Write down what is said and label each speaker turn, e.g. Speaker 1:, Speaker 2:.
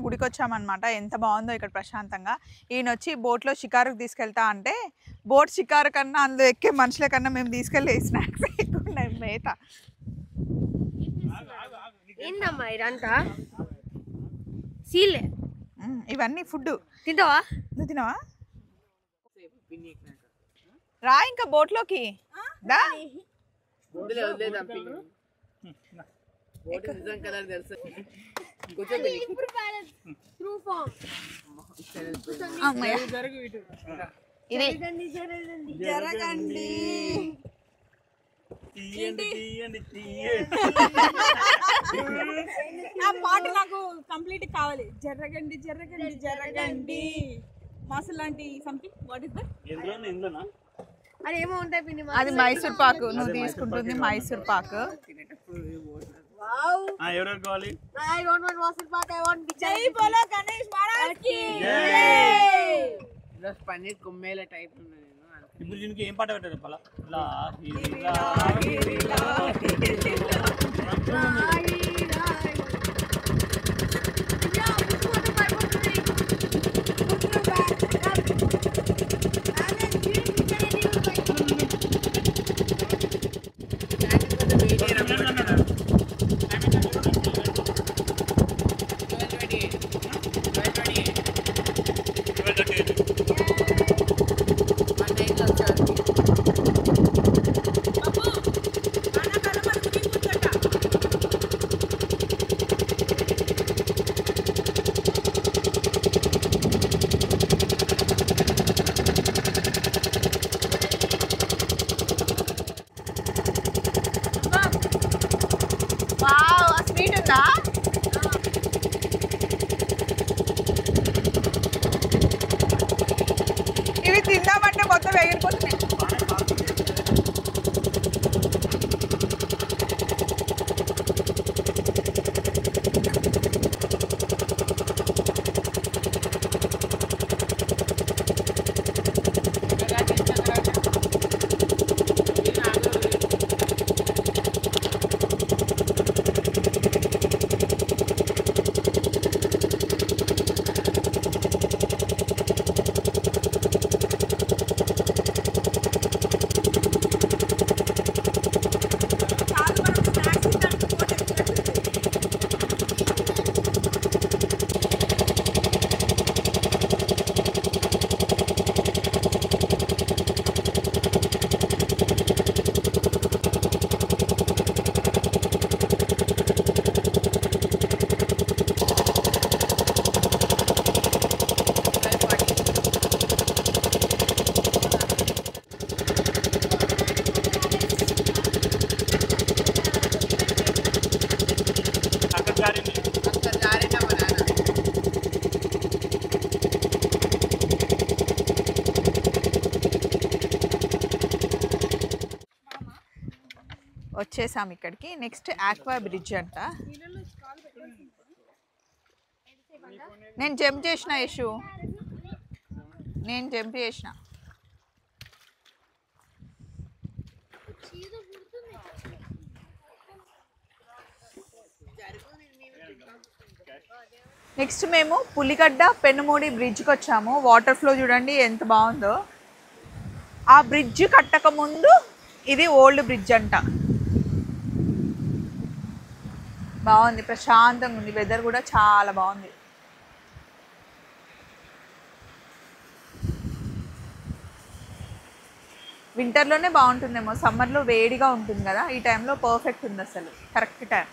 Speaker 1: గుడికి వచ్చామన్నమాట. ఎంత బాగుందో ఇక్కడ ప్రశాంతంగా. ఈయన వచ్చి బోట్లో షికారుకు తీసుకెళ్తా అంటే బోట్ షికారు కన్నా అందులో ఎక్కే మనుషుల కన్నా మేము తీసుకెళ్ళే స్నాక్స్ ఎక్కువ ఉన్నాయి మేత.
Speaker 2: ఏందమ్మా ఇదంతా సీలే
Speaker 1: ఇవన్నీ ఫుడ్.
Speaker 2: తింటావా?
Speaker 1: నువ్వు తినవా? రా ఇంకా బోట్లోకి దా. జరగండి.
Speaker 3: ఆ పాట నాకు కంప్లీట్ కావాలి. జరగండి జరగండి జరగండి మాసల్ లాంటి సంథింగ్. What is that?
Speaker 2: అది ఏమో ఉంటాయి పిండి.
Speaker 1: అది మైసూర్ పాకు. నువ్వు తీసుకుంటుంది మైసూర్ పాకు.
Speaker 4: ఎవరు కావాలి?
Speaker 2: I don't want Mysore Pak. I want
Speaker 3: జై బోలో గణేష్ మహారాజ్ కి
Speaker 5: జై. పన్నీర్ కుమ్మేల టైప్ ఉంది.
Speaker 4: ఇప్పుడు దీనికి ఏం పాట పెట్టారు చెప్పాలా?
Speaker 1: ఇవి తిందామంటే మొత్తం ఎగిరిపోతున్నాయి. వచ్చేసాం ఇక్కడికి. నెక్స్ట్ ఆక్వా బ్రిడ్జ్ అంట. నేను జంప్ చేసిన యశు, నేను జంప్ చేసిన. నెక్స్ట్ మేము పులిగడ్డ పెనుమూడి బ్రిడ్జ్కి వచ్చాము. వాటర్ ఫ్లో చూడండి ఎంత బాగుందో. ఆ బ్రిడ్జ్ కట్టక ముందు ఇది ఓల్డ్ బ్రిడ్జ్ అంట. బాగుంది, ప్రశాంతంగా ఉంది. వెదర్ కూడా చాలా బాగుంది. వింటర్లోనే బాగుంటుందేమో, సమ్మర్లో వేడిగా ఉంటుంది కదా. ఈ టైంలో పర్ఫెక్ట్ ఉంది, అసలు కరెక్ట్ టైం.